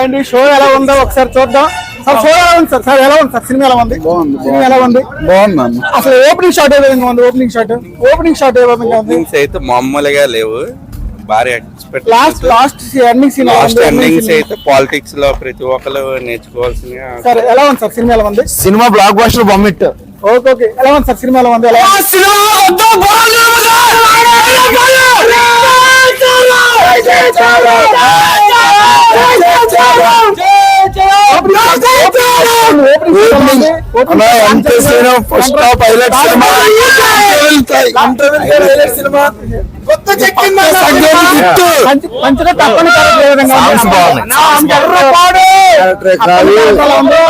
Hi అండి. Show ఎలా ఉందో ఒకసారి చూద్దాం. సార్ షో ఎలా ఉంది సార్? ఎలా ఉంది సార్? సినిమా ఎలా ఉంది? సినిమా ఎలా ఉంది? బాగుంది. అసలు ఓపెనింగ్ షాట్ ఏ విధంగా ఉంది? ఓపెనింగ్ షాట్ ఏ విధంగా ఉంది? అయితే మామూలుగా లేవు, భారీ ఎక్స్పెక్ట్. లాస్ట్ ఎండింగ్స్ అయితే పాలిటిక్స్ లో ప్రతి ఒక్కరు నేర్చుకోవాల్సిన. సార్ ఎలా ఉంది సార్? సినిమా ఎలా ఉంది? సినిమా బ్లాక్ బస్టర్ బొమ్మిట్. ఓకే ఎలా ఉంది సార్? సినిమా ఎలా ఉంది?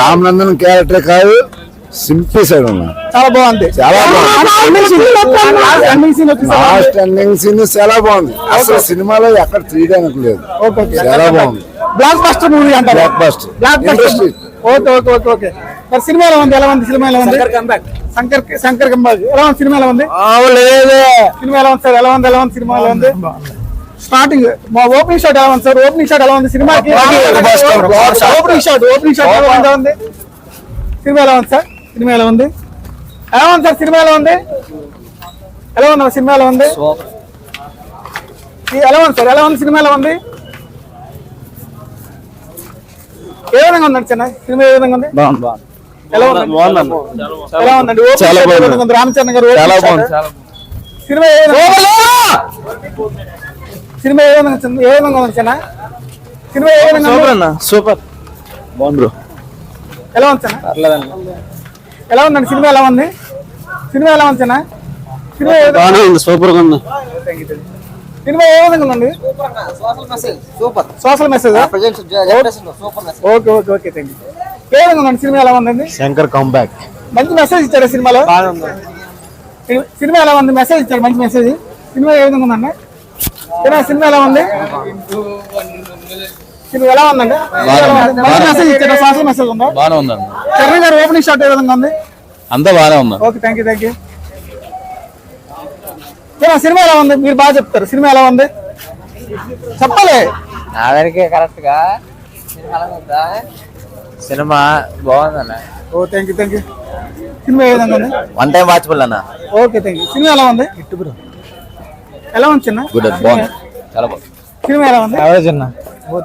రామనందన్ క్యారెక్టర్ కాదు, సింపుల్ సైడ్ ఉన్నా. చాలా బాగుంది. లాస్ట్ ఎండింగ్ సీన్ చాలా బాగుంది. అసలు సినిమాలో ఎక్కడ తీయడానికి లేదు. చాలా బాగుంది. బ్లాక్ బస్టర్ మూవీ అంటారు. Block buster. ఓకే. మరి సినిమా ఎలా ఉంది? సినిమా ఎలా ఉంది? శంకర్ కంబాగ్ ఎలా ఉంది? సినిమా ఎలా ఉంది? సినిమా ఎలా ఉంది సార్? ఎలా ఉంది సినిమా ఎలా ఉంది? స్టార్టింగ్ మా ఓపెనింగ్ షాట్ ఎలా ఉంది సార్? ఓపెనింగ్ షాట్ ఎలా ఉంది సినిమాకి? ఓపెనింగ్ షాట్ ఎలా ఉంది? సినిమా ఎలా ఉంది సార్? సినిమా ఎలా ఉంది? సార్ సినిమా ఎలా ఉంది? సినిమా ఎలా ఉంది? ఎలా ఉంది సార్? ఎలా ఉంది సినిమా? ఎలా ఉంది? ఏ విధంగా ఉందండి చిన్న సినిమా? ఏ విధంగా ఉంది? ఎలా ఉందండి? రామచంద్ర గారు సినిమా ఏ విధంగా ఉంది చిన్న? సినిమా ఏ విధంగా? సూపర్ బాగుంది. ఎలా ఉంది చిన్న? ఎలా ఉందండి సినిమా? ఎలా ఉంది సినిమా? ఎలా ఉంది చిన్న? సినిమా సూపర్ గా ఉంది. సినిమా ఏ విధంగా ఉందండి? Social message. Okay thank you. ఏ విధంగా ఉందండి సినిమా? ఎలా ఉందండి? శంకర్ కంబ్యాక్. మంచి మెసేజ్ ఇచ్చారు సినిమాలో. సినిమా ఎలా ఉంది? మెసేజ్ ఇచ్చారు, మంచి మెసేజ్. సినిమా ఏ విధంగా ఉందండి? సినిమా ఎలా ఉంది? సినిమా ఎలా ఉందండి? మెసేజ్ ఇచ్చారు, సోషల్ మెసేజ్ ఉందా? బాగానే ఉందండి. చరణ్ గారు ఓపెనింగ్ షాట్ ఏ విధంగా ఉంది? అంతా బాగానే ఉంది. Okay thank you. సినిమా ఎలా ఉంది? మీరు బాగా చెప్తారు. సినిమా ఎలా ఉంది చెప్పాలి. నాదరికే కరెక్ట్ గా సినిమా బాగుందన్న. Thank you. సినిమా ఏ విధంగా ఉంది? వన్ టైం వాచబుల్ అన్న. Okay thank you. సినిమా ఎలా ఉంది? ఎలా ఉంది చిన్న? బాగుంది, చాలా బాగుంది. సినిమా ఎలా ఉంది?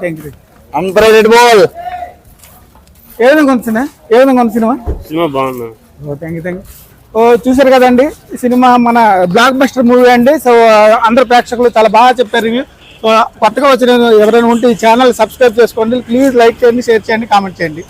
Thank you. అన్ప్రైడెడ్ బాల్. ఏ విధంగా ఉంది చిన్న? ఏ విధంగా ఉంది సినిమా? బాగుంది. Thank you. చూసారు కదండి సినిమా, మన బ్లాక్ బస్టర్ మూవీ అండి. సో అందరు ప్రేక్షకులు చాలా బాగా చెప్పారు రివ్యూ. సో కొత్తగా వచ్చిన ఎవరైనా ఉంటే ఈ ఛానల్ సబ్స్క్రైబ్ చేసుకోండి. ప్లీజ్ లైక్ చేయండి, షేర్ చేయండి, కామెంట్ చేయండి.